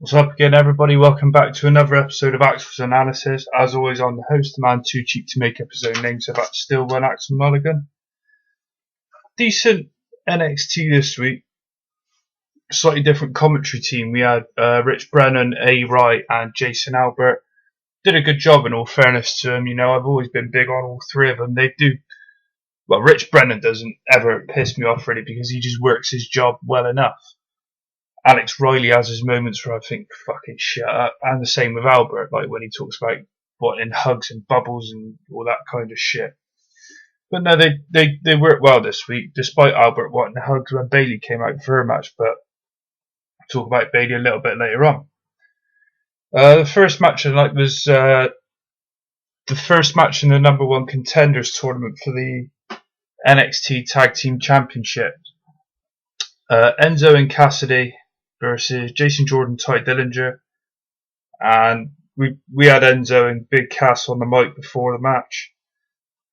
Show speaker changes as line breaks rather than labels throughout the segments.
What's up again, everybody? Welcome back to another episode of Axel's Analysis. As always, I'm the host, the man too cheap to make up his own name, so that's still one Axel Mulligan. Decent NXT this week. Slightly different commentary team. We had Rich Brennan, A. Wright, and Jason Albert. Did a good job, in all fairness to them. You know, I've always been big on all three of them. They do. Well, Rich Brennan doesn't ever piss me off really because he just works his job well enough. Alex Riley has his moments where I think, fucking shut up. And the same with Albert, like when he talks about wanting hugs and bubbles and all that kind of shit. But no, they worked well this week, despite Albert wanting hugs when Bayley came out for her match. But I'll talk about Bayley a little bit later on. The first match of the night was the first match in the number one contenders tournament for the NXT Tag Team Championship. Enzo and Cassady versus Jason Jordan, Ty Dillinger, and we had Enzo and Big Cass on the mic before the match.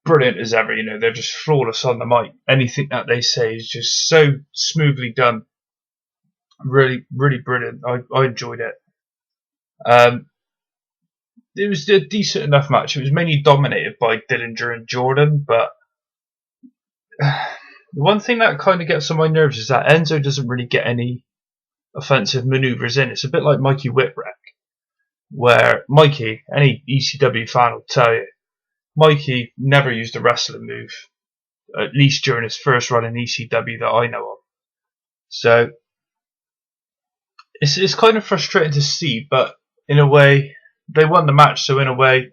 Brilliant as ever, you know, they're just flawless on the mic. Anything that they say is just so smoothly done. Really, really brilliant. I enjoyed it. It was a decent enough match. It was mainly dominated by Dillinger and Jordan, but the one thing that kind of gets on my nerves is that Enzo doesn't really get any offensive maneuvers in. It's a bit like Mikey Whipwreck, where Mikey, any ECW fan will tell you, Mikey never used a wrestling move, at least during his first run in ECW that I know of. So it's kind of frustrating to see, but in a way, they won the match, so in a way,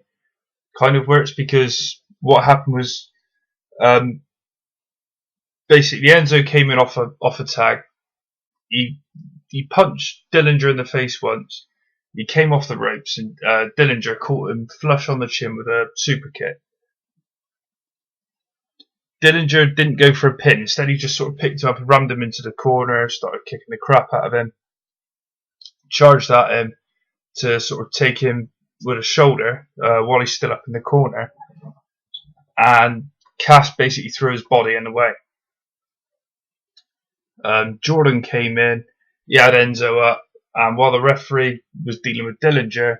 kind of works because what happened was basically Enzo came in off a tag. He punched Dillinger in the face once. He came off the ropes and Dillinger caught him flush on the chin with a super kick. Dillinger didn't go for a pin. Instead, he just sort of picked him up and rammed him into the corner, started kicking the crap out of him. Charged at him to sort of take him with a shoulder while he's still up in the corner. And Cass basically threw his body in the way. Jordan came in. He had Enzo up, and while the referee was dealing with Dillinger,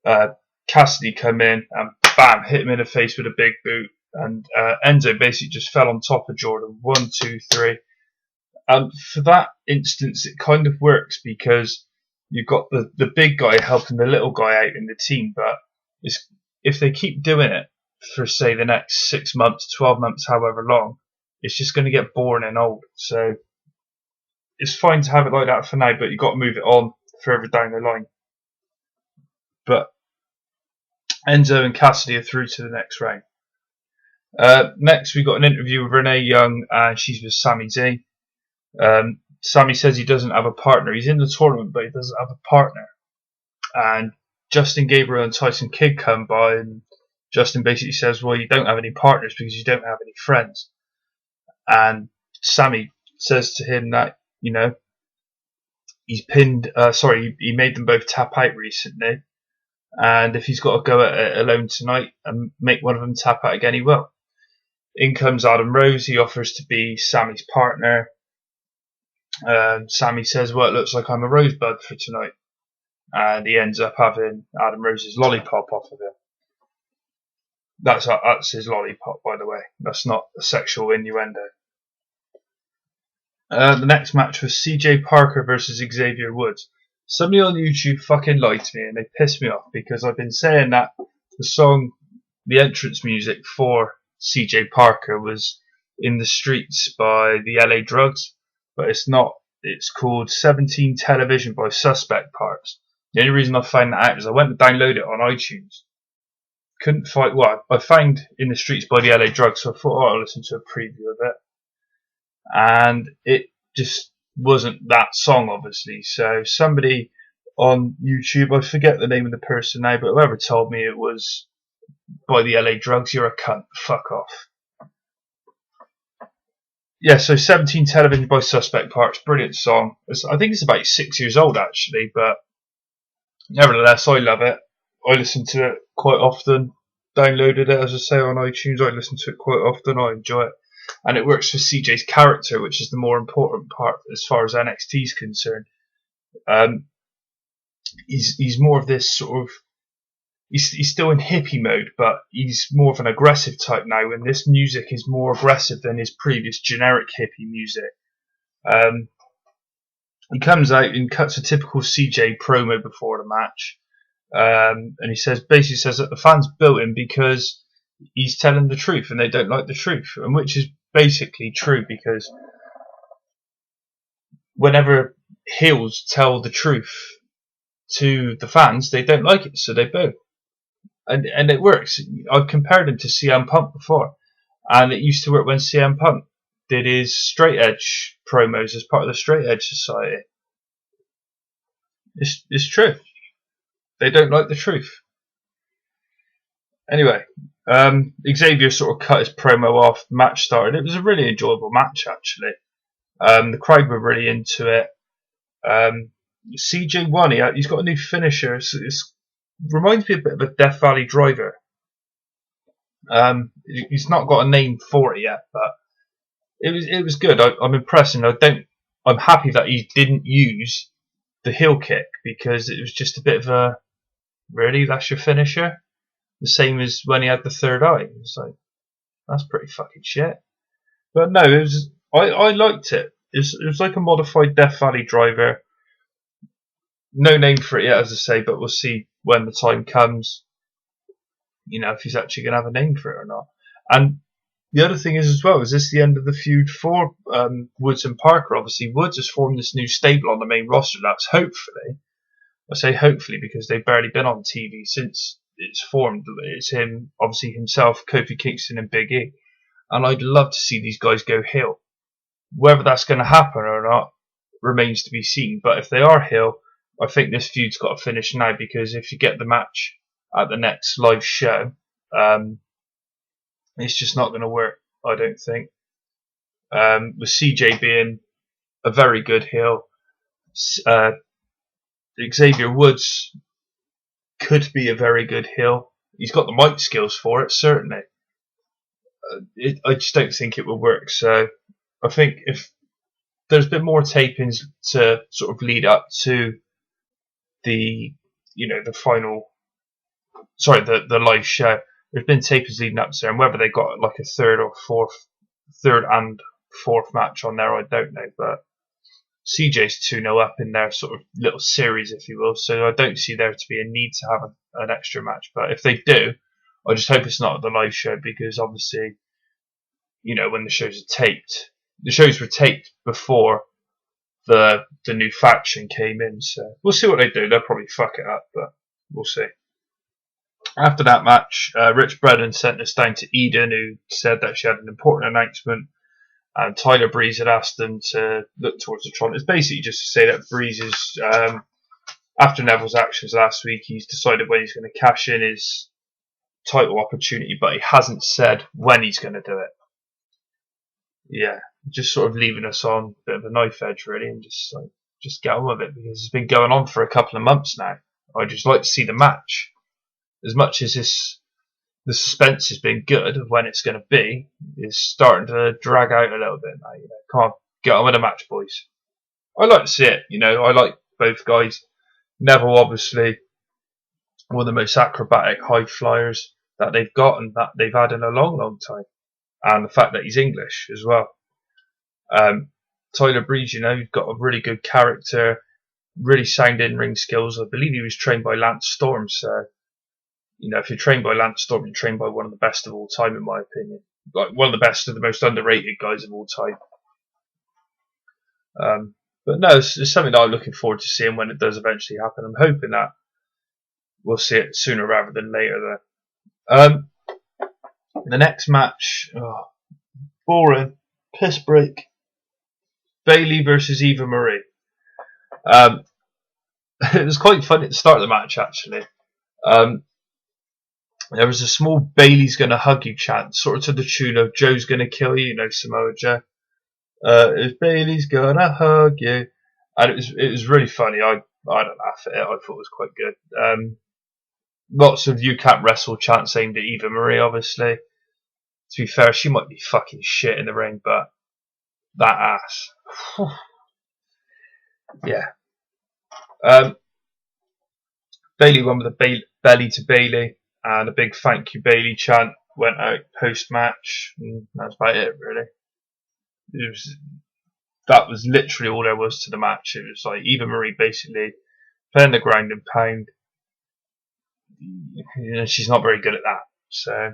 Cassady come in and bam, hit him in the face with a big boot, and Enzo basically just fell on top of Jordan. 1, 2, 3. For that instance, it kind of works because you've got the big guy helping the little guy out in the team, but if they keep doing it for, say, the next 6 months, 12 months, however long, it's just going to get boring and old. So it's fine to have it like that for now, but you've got to move it on further down the line. But Enzo and Cassady are through to the next round. Next, we got an interview with Renee Young, and she's with Sami Zayn. Sami says he doesn't have a partner. He's in the tournament, but he doesn't have a partner. And Justin, Gabriel, and Tyson Kidd come by, and Justin basically says, well, you don't have any partners because you don't have any friends. And Sami says to him that, you know, he made them both tap out recently, and if he's got to go at it alone tonight and make one of them tap out again, he will. In comes Adam Rose. He offers to be Sami's partner. Sami says, well, it looks like I'm a rosebud for tonight, and he ends up having Adam Rose's lollipop off of him. That's his lollipop, by the way. That's not a sexual innuendo. The next match was CJ Parker versus Xavier Woods. Somebody on YouTube fucking lied to me and they pissed me off because I've been saying that the song, the entrance music for CJ Parker was In the Streets by the LA Drugs, but it's not. It's called 17 Television by Suspect Parts. The only reason I found that out is I went to download it on iTunes. Couldn't find what I found In the Streets by the LA Drugs, so I thought, oh, I'll listen to a preview of it. And it just wasn't that song, obviously. So somebody on YouTube, I forget the name of the person now, but whoever told me it was by the LA Drugs, you're a cunt. Fuck off. Yeah, so 17 Television by Suspect Parts, brilliant song. I think it's about 6 years old actually, but nevertheless, I love it. I listen to it quite often. Downloaded it, as I say, on iTunes. I listen to it quite often. I enjoy it. And it works for CJ's character, which is the more important part as far as NXT is concerned. he's more of this sort of, he's still in hippie mode, but he's more of an aggressive type now, and this music is more aggressive than his previous generic hippie music. He comes out and cuts a typical CJ promo before the match, and he basically says that the fans built him because he's telling the truth and they don't like the truth, and which is basically true, because whenever heels tell the truth to the fans, they don't like it, so they boo. And it works. I've compared him to CM Punk before, and it used to work when CM Punk did his straight edge promos as part of the Straight Edge Society. It's true. They don't like the truth. Anyway, Xavier sort of cut his promo off. The match started. It was a really enjoyable match, actually. The crowd were really into it. CJ won. He's got a new finisher. It reminds me a bit of a Death Valley Driver. He's not got a name for it yet, but it was good. I'm impressed, and I'm happy that he didn't use the heel kick, because it was just a bit of a, really, that's your finisher? The same as when he had the third eye. It was like, that's pretty fucking shit. But no, I liked it. It was like a modified Death Valley Driver. No name for it yet, as I say, but we'll see when the time comes, if he's actually going to have a name for it or not. And the other thing is as well, is this the end of the feud for Woods and Parker? Obviously, Woods has formed this new stable on the main roster. That's hopefully, I say hopefully because they've barely been on TV since it's formed. It's him, obviously himself, Kofi Kingston and Big E. And I'd love to see these guys go heel. Whether that's going to happen or not remains to be seen. But if they are heel, I think this feud's got to finish now, because if you get the match at the next live show, it's just not going to work, I don't think. With CJ being a very good heel, Xavier Woods could be a very good heel. He's got the mic skills for it, certainly. I just don't think it will work. So I think if there's been more tapings to sort of lead up to the final, the live show. There's been tapings leading up to there, and whether they got like a third and fourth match on there, I don't know. But CJ's 2-0 up in their sort of little series, if you will, so I don't see there to be a need to have an extra match. But if they do, I just hope it's not at the live show, because obviously, when the shows are taped, the shows were taped before the new faction came in, so we'll see what they do. They'll probably fuck it up, but we'll see. After that match, Rich Brennan sent us down to Eden, who said that she had an important announcement, and Tyler Breeze had asked them to look towards the Tron. It's basically just to say that Breeze is, after Neville's actions last week, he's decided when he's going to cash in his title opportunity, but he hasn't said when he's going to do it. Yeah, just sort of leaving us on a bit of a knife edge, really, and just get on with it, because it's been going on for a couple of months now. I'd just like to see the match. As much as the suspense has been good of when it's going to be, is starting to drag out a little bit now. Come on, get on with the match, boys. I like to see it. I like both guys. Neville, obviously, one of the most acrobatic high flyers that they've got and that they've had in a long, long time. And the fact that he's English as well. Tyler Breeze, he's got a really good character, really sound in-ring skills. I believe he was trained by Lance Storm, so if you're trained by Lance Storm, you're trained by one of the best of all time, in my opinion. Like one of the best of the most underrated guys of all time. But no, it's something that I'm looking forward to seeing when it does eventually happen. I'm hoping that we'll see it sooner rather than later, though. The next match, boring, piss break. Bayley versus Eva Marie. It was quite funny at the start of the match, actually. There was a small Bayley's gonna hug you chant, sort of to the tune of Joe's gonna kill you, Samoa Joe. If Bayley's gonna hug you. And it was really funny. I don't laugh at it. I thought it was quite good. Lots of you can't wrestle chants aimed at Eva Marie, obviously. To be fair, she might be fucking shit in the ring, but that ass. Yeah. Bayley won with a belly to Bayley, and a big thank you Bayley chant went out post match, and that's about it really. That was literally all there was to the match. It was like Eva Marie basically playing the ground and pound. She's not very good at that, so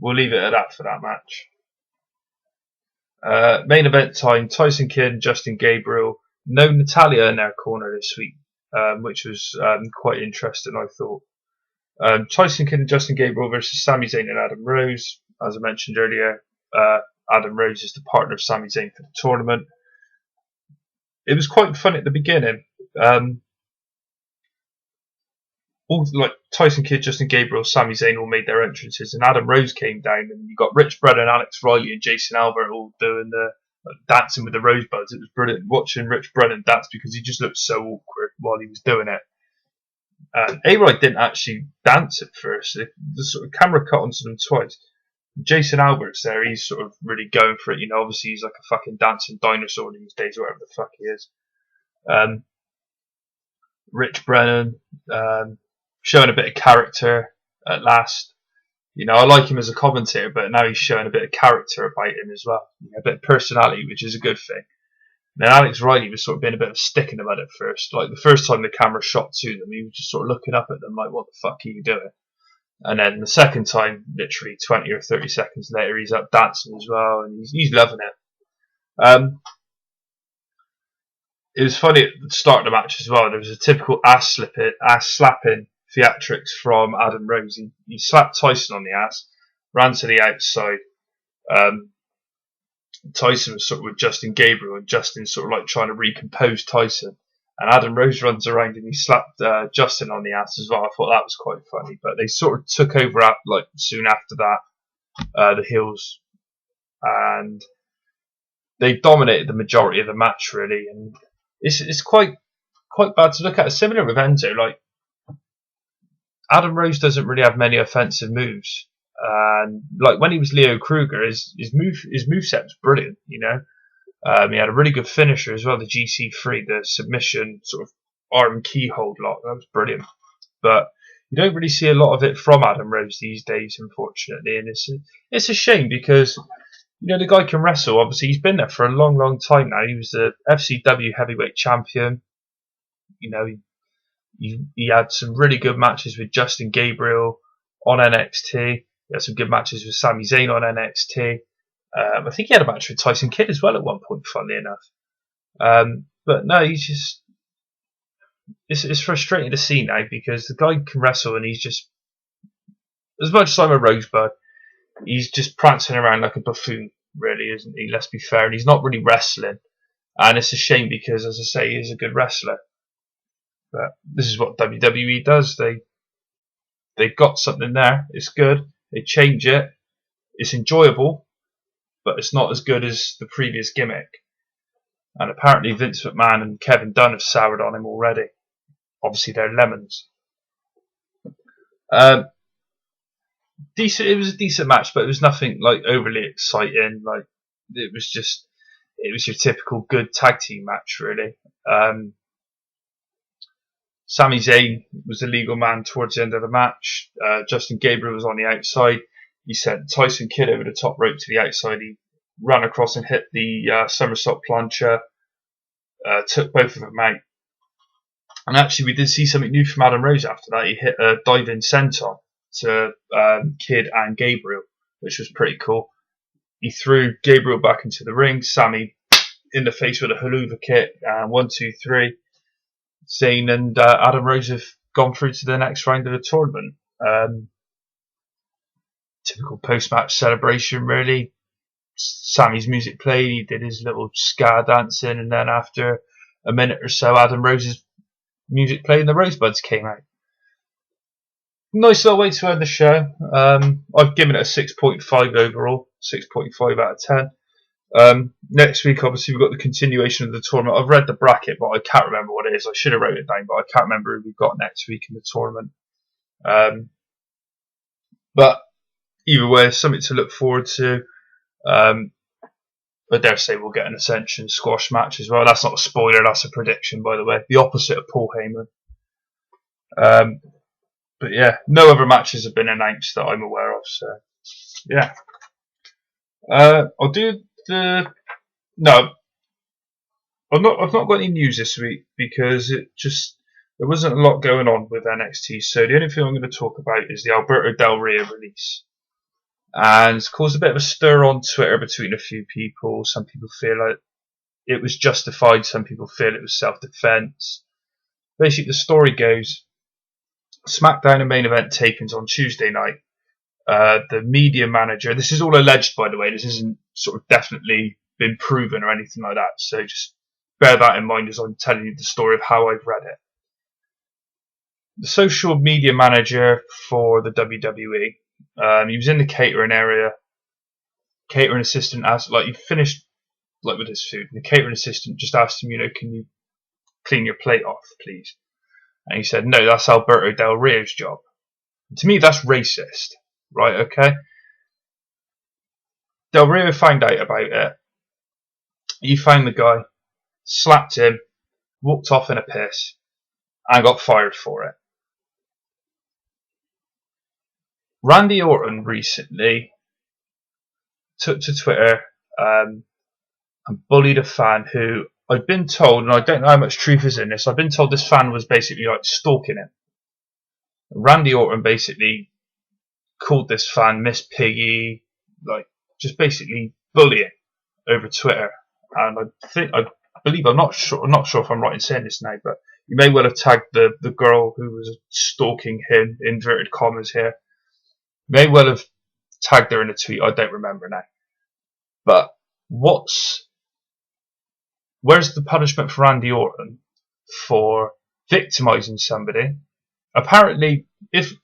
we'll leave it at that for that match. Main event time, Tyson Kidd and Justin Gabriel. No Natalya in their corner this week, which was quite interesting, I thought. Tyson Kidd and Justin Gabriel versus Sami Zayn and Adam Rose. As I mentioned earlier, Adam Rose is the partner of Sami Zayn for the tournament. It was quite fun at the beginning. All like Tyson Kidd, Justin Gabriel, Sami Zayn all made their entrances, and Adam Rose came down, and you got Rich Brennan, Alex Riley, and Jason Albert all doing the dancing with the rosebuds. It was brilliant watching Rich Brennan dance because he just looked so awkward while he was doing it. A-Rod didn't actually dance at first. The sort of camera cut onto them twice. Jason Albert's there. He's sort of really going for it. Obviously he's like a fucking dancing dinosaur these days, or whatever the fuck he is. Rich Brennan. Showing a bit of character at last. I like him as a commentator, but now he's showing a bit of character about him as well. A bit of personality, which is a good thing. And then Alex Riley was sort of being a bit of a stick in the mud at first. Like the first time the camera shot to them, he was just sort of looking up at them like, what the fuck are you doing? And then the second time, literally 20 or 30 seconds later, he's up dancing as well, and he's loving it. It was funny at the start of the match as well. There was a typical ass slapping theatrics from Adam Rose. He slapped Tyson on the ass, ran to the outside. Tyson was sort of with Justin Gabriel, and Justin sort of like trying to recompose Tyson. And Adam Rose runs around and he slapped Justin on the ass as well. I thought that was quite funny. But they sort of took over like soon after that, the heels, and they dominated the majority of the match really. And it's quite bad to look at. It's similar with Enzo. Like Adam Rose doesn't really have many offensive moves, and like when he was Leo Kruger, his moveset was brilliant. He had a really good finisher as well, the GC3, the submission sort of arm keyhold lock. That was brilliant, but you don't really see a lot of it from Adam Rose these days, unfortunately, and it's a shame because the guy can wrestle. Obviously, he's been there for a long time now. He was the FCW heavyweight champion. He had some really good matches with Justin Gabriel on NXT. He had some good matches with Sami Zayn on NXT. I think he had a match with Tyson Kidd as well at one point, funnily enough. But no, he's just... It's frustrating to see now because the guy can wrestle and he's just... As much as I'm a rosebud, he's just prancing around like a buffoon, really, isn't he? Let's be fair. And he's not really wrestling. And it's a shame because, as I say, he is a good wrestler. But this is what WWE does. They've got something there. It's good. They change it. It's enjoyable, but it's not as good as the previous gimmick. And apparently Vince McMahon and Kevin Dunn have soured on him already. Obviously they're lemons. Decent. It was a decent match, but it was nothing like overly exciting. Like it was your typical good tag team match, really. Sami Zayn was the legal man towards the end of the match. Justin Gabriel was on the outside. He sent Tyson Kidd over the top rope to the outside. He ran across and hit the somersault plancha. Took both of them out. And actually, we did see something new from Adam Rose after that. He hit a diving senton to Kidd and Gabriel, which was pretty cool. He threw Gabriel back into the ring. Sami in the face with a haluva kick. 1, 2, 3. Zayn and Adam Rose have gone through to the next round of the tournament. Typical post-match celebration, really. Sami's music played, he did his little ska dancing, and then after a minute or so, Adam Rose's music played and the Rosebuds came out. Nice little way to end the show. I've given it a 6.5 overall, 6.5 out of 10. Next week, obviously, we've got the continuation of the tournament. I've read the bracket, but I can't remember what it is. I should have wrote it down, but I can't remember who we've got next week in the tournament. But either way, something to look forward to. I dare say we'll get an Ascension squash match as well. That's not a spoiler, that's a prediction, by the way. The opposite of Paul Heyman. But yeah, no other matches have been announced that I'm aware of. So yeah, I'll do the no. I've not got any news this week because there wasn't a lot going on with NXT. So the only thing I'm going to talk about is the Alberto Del Rio release, and it's caused a bit of a stir on Twitter between a few people. Some people feel like it was justified. Some people feel it was self-defense. Basically, the story goes: SmackDown and main event tapings on Tuesday night. The media manager, this is all alleged by the way, this isn't sort of definitely been proven or anything like that, so just bear that in mind as I'm telling you the story of how I've read it. The social media manager for the WWE, he was in the catering area. Catering assistant asked, like, he finished like with his food, and the catering assistant just asked him, can you clean your plate off, please? And he said, no, that's Alberto Del Rio's job. And to me, that's racist. Right, okay. Del Rio found out about it. He found the guy, slapped him, walked off in a piss, and got fired for it. Randy Orton recently took to Twitter and bullied a fan who I've been told, and I don't know how much truth is in this, I've been told this fan was basically like stalking him. Randy Orton basically called this fan Miss Piggy, like just basically bullying over Twitter. And I believe I'm not sure if I'm right in saying this now, but you may well have tagged the girl who was stalking him, inverted commas here. May well have tagged her in a tweet, I don't remember now. But where's the punishment for Randy Orton for victimising somebody? Apparently this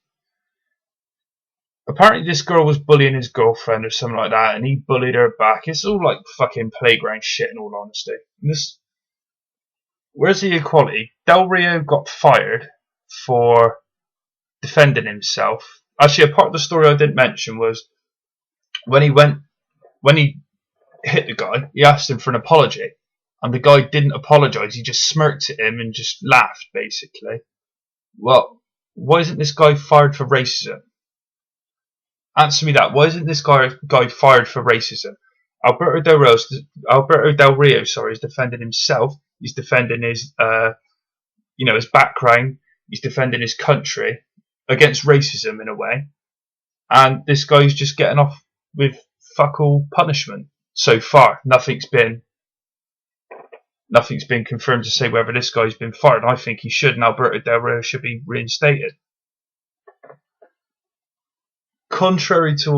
girl was bullying his girlfriend or something like that, and he bullied her back. It's all like fucking playground shit, in all honesty. Where's the equality? Del Rio got fired for defending himself. Actually, a part of the story I didn't mention was when he hit the guy, he asked him for an apology, and the guy didn't apologise. He just smirked at him and just laughed, basically. Well, why isn't this guy fired for racism? Answer me that. Why isn't this guy fired for racism? Alberto Del Rio is defending himself. He's defending his his background. He's defending his country against racism in a way. And this guy's just getting off with fuck all punishment so far. Nothing's been confirmed to say whether this guy's been fired. I think he should, and Alberto Del Rio should be reinstated. Not contrary to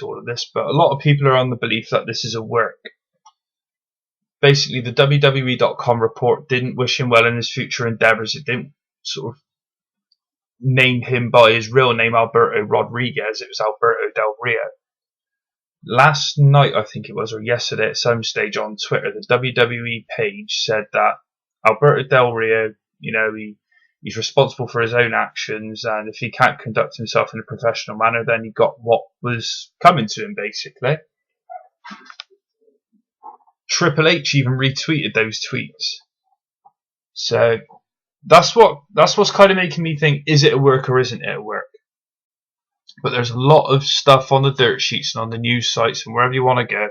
all of this, but a lot of people are on the belief that this is a work. Basically, the WWE.com report didn't wish him well in his future endeavours. It didn't sort of name him by his real name, Alberto Rodriguez. It was Alberto Del Rio. Last night, I think it was, or yesterday at some stage on Twitter, the WWE page said that Alberto Del Rio, he's responsible for his own actions, and if he can't conduct himself in a professional manner, then he got what was coming to him, basically. Triple H even retweeted those tweets. So that's what's kind of making me think, is it a work or isn't it a work? But there's a lot of stuff on the dirt sheets and on the news sites and wherever you want to go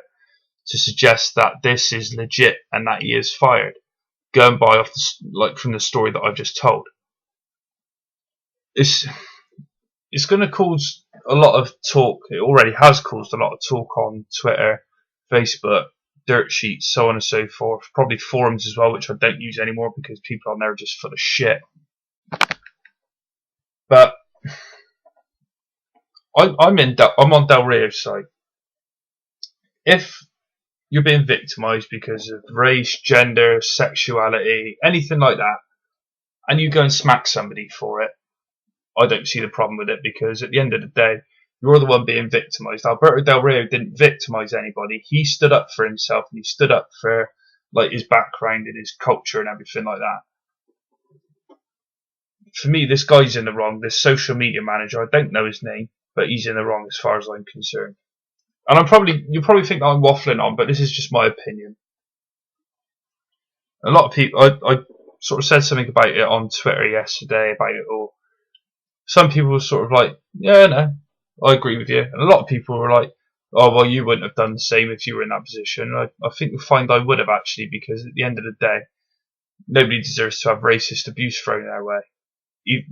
to suggest that this is legit and that he is fired, going by from the story that I've just told. It's going to cause a lot of talk. It already has caused a lot of talk on Twitter, Facebook, dirt sheets, so on and so forth. Probably forums as well, which I don't use anymore because people on there are just full of shit. But I'm on Del Rio's side. If you're being victimised because of race, gender, sexuality, anything like that, and you go and smack somebody for it, I don't see the problem with it, because at the end of the day, you're the one being victimised. Alberto Del Rio didn't victimise anybody. He stood up for himself, and he stood up for his background and his culture and everything like that. For me, this guy's in the wrong. This social media manager, I don't know his name, but he's in the wrong as far as I'm concerned. And you probably think that I'm waffling on, but this is just my opinion. A lot of people, sort of said something about it on Twitter yesterday about it all. Some people were sort of like, yeah, no, I agree with you. And a lot of people were like, oh, well, you wouldn't have done the same if you were in that position. I think you'll find I would have actually, because at the end of the day, nobody deserves to have racist abuse thrown their way,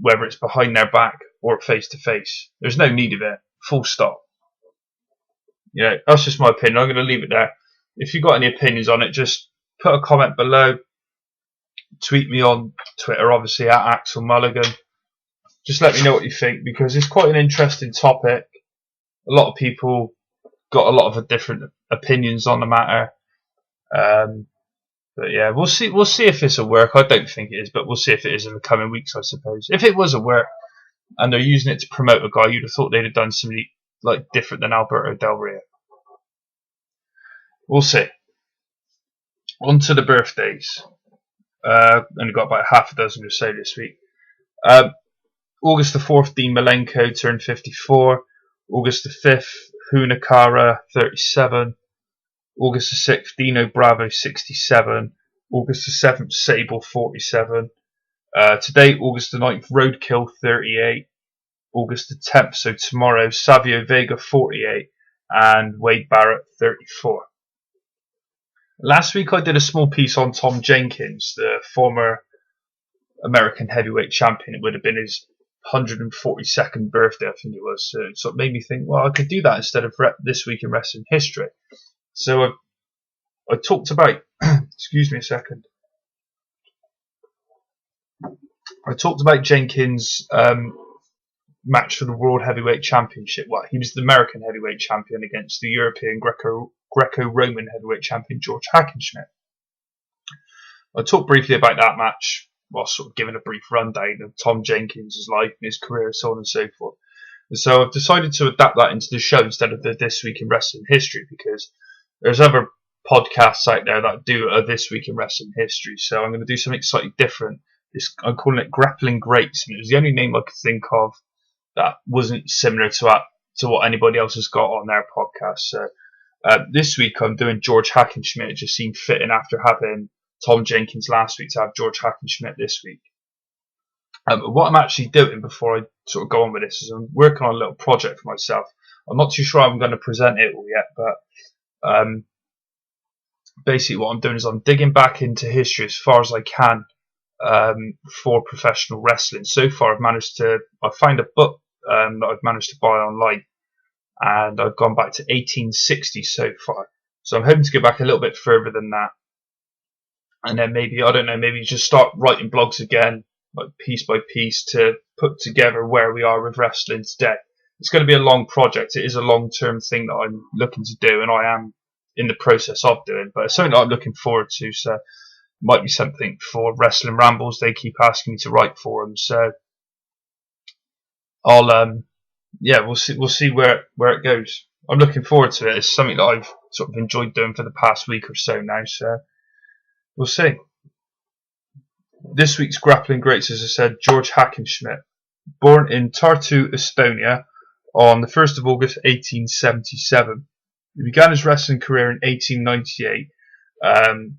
whether it's behind their back or face to face. There's no need of it. Full stop. That's just my opinion. I'm going to leave it there. If you've got any opinions on it, just put a comment below. Tweet me on Twitter, obviously, at Axel Mulligan. Just let me know what you think, because it's quite an interesting topic. A lot of people got a lot of different opinions on the matter. But yeah, we'll see. We'll see if it's a work. I don't think it is, but we'll see if it is in the coming weeks, I suppose. If it was a work and they're using it to promote a guy, you'd have thought they'd have done something like different than Alberto Del Rio. We'll see. On to the birthdays. Only got about half a dozen or so this week. August the 4th, Dean Malenko turned 54. August the 5th, Hunakara 37. August the 6th, Dino Bravo 67. August the 7th, Sable 47. Today, August the 9th, Roadkill 38. August the 10th, so tomorrow, Savio Vega 48. And Wade Barrett 34. Last week I did a small piece on Tom Jenkins, the former American heavyweight champion. It would have been his 142nd birthday, I think it was. So it sort of made me think, well, I could do that instead of This Week in Wrestling History. So I talked about, excuse me a second. I talked about Jenkins' match for the World Heavyweight Championship. Well, he was the American Heavyweight Champion against the European Greco-Roman Heavyweight Champion Georg Hackenschmidt. I talked briefly about that match while sort of giving a brief rundown of Tom Jenkins' life and his career, so on and so forth. And so I've decided to adapt that into the show instead of the This Week in Wrestling History, because there's other podcasts out there that do a This Week in Wrestling History. So I'm going to do something slightly different. I'm calling it Grappling Greats, and it was the only name I could think of that wasn't similar to what anybody else has got on their podcast. So this week I'm doing Georg Hackenschmidt. It just seemed fitting after having Tom Jenkins last week to have Georg Hackenschmidt this week. What I'm actually doing before I sort of go on with this is I'm working on a little project for myself. I'm not too sure how I'm going to present it all yet, but basically what I'm doing is I'm digging back into history as far as I can for professional wrestling. So far I found a book that I've managed to buy online, and I've gone back to 1860 so far. So I'm hoping to go back a little bit further than that. And then maybe just start writing blogs again, like piece by piece, to put together where we are with wrestling today. It's going to be a long project. It is a long-term thing that I'm looking to do, and I am in the process of doing, but it's something that I'm looking forward to. So it might be something for Wrestling Rambles. They keep asking me to write for them. So we'll see where it goes. I'm looking forward to it. It's something that I've sort of enjoyed doing for the past week or so now. So we'll see. This week's Grappling Greats, as I said, Georg Hackenschmidt, born in Tartu, Estonia, on the 1st of August 1877. He began his wrestling career in 1898,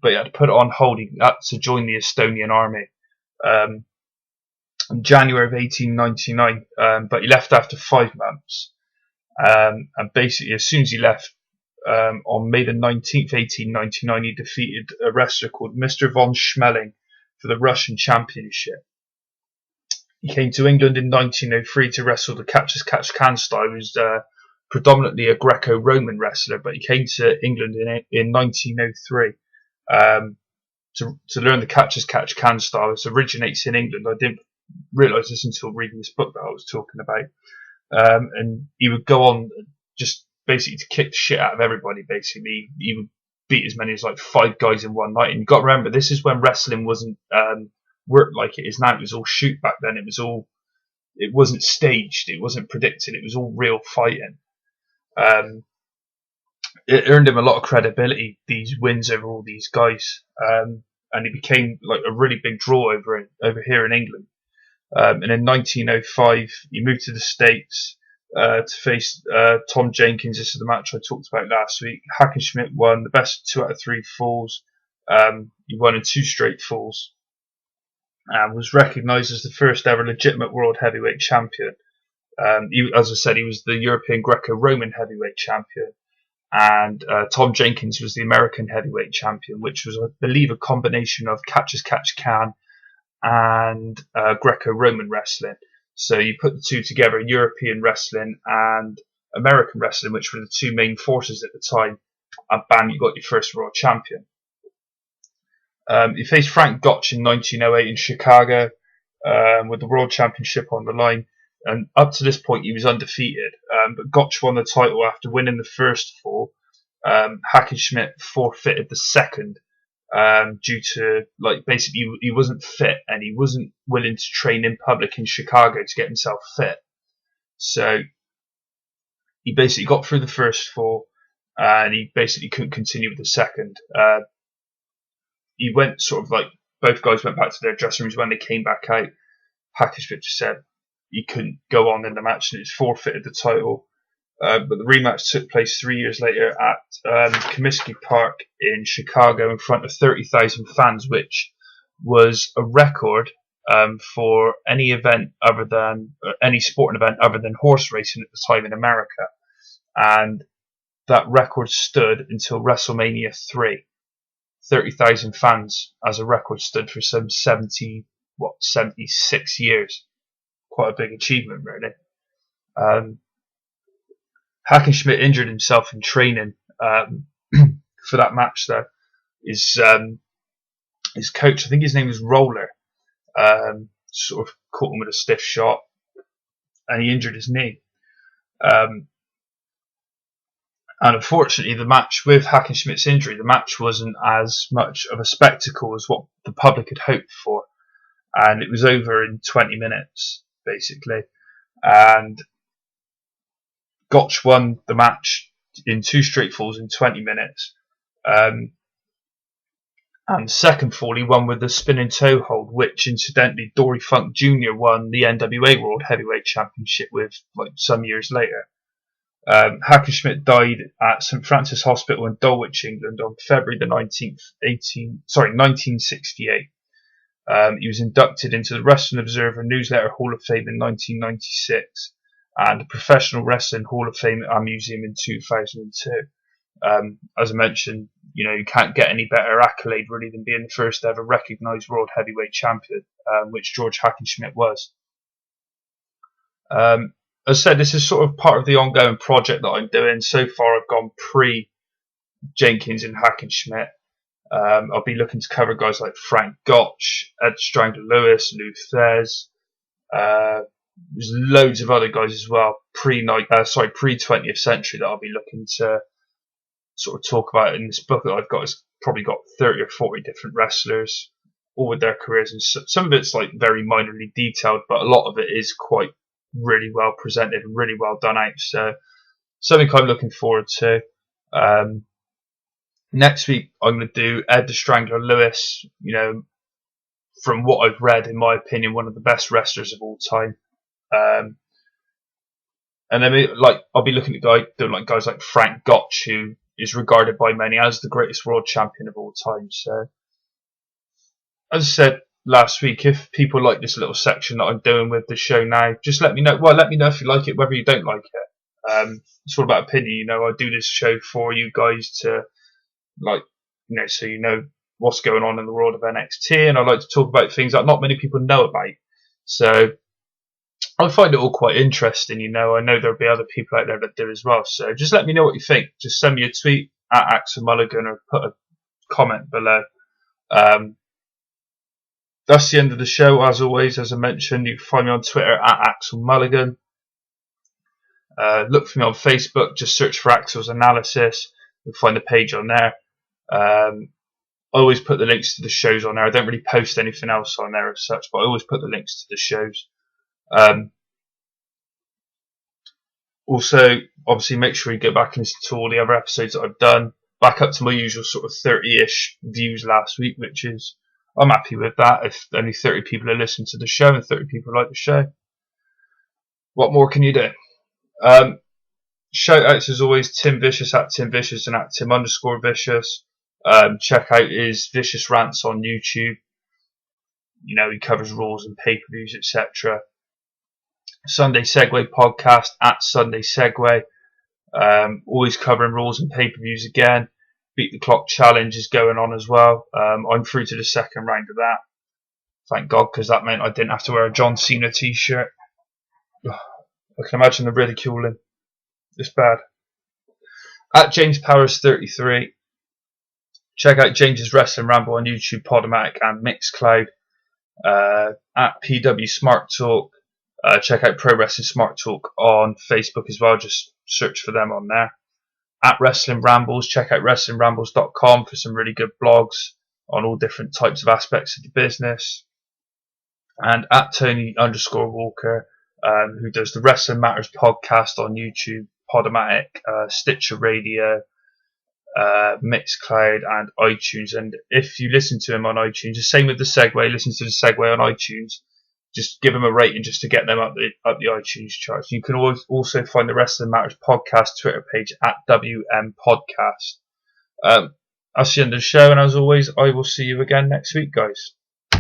but he had to put it on hold. He had to join the Estonian army in January of 1899, but he left after 5 months. And basically, as soon as he left, on May the 19th, 1899, he defeated a wrestler called Mr. von Schmeling for the Russian Championship. He came to England in 1903 to wrestle the catch-as-catch-can style. He was predominantly a Greco-Roman wrestler, but he came to England in 1903 to learn the catch-as-catch-can style. It originates in England. I didn't realise this until reading this book that I was talking about. And he would go on just basically to kick the shit out of everybody. Basically, he would beat as many as like 5 guys in one night. And you've got to remember, this is when wrestling wasn't worked like it is now. It was all shoot back then. It wasn't staged. It wasn't predicted. It was all real fighting. It earned him a lot of credibility, these wins over all these guys, and he became like a really big draw over here in England. And in 1905, he moved to the States to face Tom Jenkins. This is the match I talked about last week. Hackenschmidt won the best 2 out of 3 falls. He won in 2 straight falls. and was recognised as the first ever legitimate world heavyweight champion. As I said, he was the European Greco-Roman heavyweight champion, and Tom Jenkins was the American heavyweight champion, which was, I believe, a combination of catch as catch can and Greco-Roman wrestling. So you put the two together, European wrestling and American wrestling, which were the two main forces at the time, and bam, you got your first world champion. He faced Frank Gotch in 1908 in Chicago with the world championship on the line. And up to this point, he was undefeated. But Gotch won the title after winning the first four. Hackenschmidt forfeited the second due to, basically he wasn't fit and he wasn't willing to train in public in Chicago to get himself fit. So he basically got through the first four and he basically couldn't continue with the second. He went both guys went back to their dressing rooms when they came back out. Hackenschmidt just said he couldn't go on in the match and it's forfeited the title. But the rematch took place 3 years later at Comiskey Park in Chicago in front of 30,000 fans, which was a record for any event other than any sporting event other than horse racing at the time in America. And that record stood until WrestleMania 3. 30,000 fans as a record stood for some 76 years. Quite a big achievement, really. Hackenschmidt injured himself in training for that match, though. His coach, I think his name was Roller, sort of caught him with a stiff shot and he injured his knee. And unfortunately, the match with Hackenschmidt's injury, the match wasn't as much of a spectacle as what the public had hoped for. And it was over in 20 minutes, basically. And Gotch won the match in 2 straight falls in 20 minutes. And the second fall he won with the spinning toe hold, which incidentally Dory Funk Jr. won the NWA World Heavyweight Championship with some years later. Hackenschmidt died at St Francis Hospital in Dulwich, England on February the 19th, 1968. He was inducted into the Wrestling Observer Newsletter Hall of Fame in 1996 and the Professional Wrestling Hall of Fame at our museum in 2002. As I mentioned, you can't get any better accolade really than being the first ever recognised World Heavyweight Champion, which Georg Hackenschmidt was. As I said, this is sort of part of the ongoing project that I'm doing. So far, I've gone pre-Jenkins and Hackenschmidt. I'll be looking to cover guys like Frank Gotch, Ed Strangler Lewis, Lou Thez. There's loads of other guys as well, pre-20th century that I'll be looking to sort of talk about in this book that I've got. It's probably got 30 or 40 different wrestlers, all with their careers, and some of it's very minorly detailed, but a lot of it is quite really well presented and really well done out. So something I'm looking forward to. Next week I'm going to do Ed the Strangler Lewis. From what I've read, in my opinion, one of the best wrestlers of all time. And then I'll be looking at guys like Frank Gotch, who is regarded by many as the greatest world champion of all time. So, as I said last week, if people like this little section that I'm doing with the show now, just let me know. Well, let me know if you like it, whether you don't like it. It's all about opinion. I do this show for you guys to, so you know what's going on in the world of NXT, and I like to talk about things that not many people know about. So I find it all quite interesting. I know there'll be other people out there that do as well. So just let me know what you think. Just send me a tweet at Axel Mulligan or put a comment below. That's the end of the show. As always, as I mentioned, you can find me on Twitter at Axel Mulligan. Look for me on Facebook. Just search for Axel's Analysis. You'll find the page on there. I always put the links to the shows on there. I don't really post anything else on there as such, but I always put the links to the shows. Also, obviously, make sure you go back and listen to all the other episodes that I've done. Back up to my usual sort of 30-ish views last week, which is, I'm happy with that. If only 30 people are listening to the show and 30 people like the show, what more can you do? Shout outs as always, Tim Vicious at Tim Vicious and at Tim_Vicious. Check out his Vicious Rants on YouTube. he covers Raws and pay-per-views, etc. Sunday Segway podcast at Sunday Segway. Always covering Raws and pay-per-views again. Beat the Clock Challenge is going on as well. I'm through to the second round of that. Thank God, because that meant I didn't have to wear a John Cena t-shirt. I can imagine the ridiculing. It's bad. At James Powers 33. Check out James's Wrestling Ramble on YouTube, Podomatic and Mixcloud. At PW Smart Talk. Check out Pro Wrestling Smart Talk on Facebook as well. Just search for them on there. At Wrestling Rambles. Check out WrestlingRambles.com for some really good blogs on all different types of aspects of the business. And at Tony_Walker, who does the Wrestling Matters podcast on YouTube, Podomatic, Stitcher Radio, Mixcloud and iTunes. And if you listen to him on iTunes, the same with the Segway, listen to the Segway on iTunes, just give him a rating just to get them up the iTunes charts. You can always also find the Wrestling Matters podcast Twitter page at WM Podcast. That's the end of the show, and as always, I will see you again next week, guys.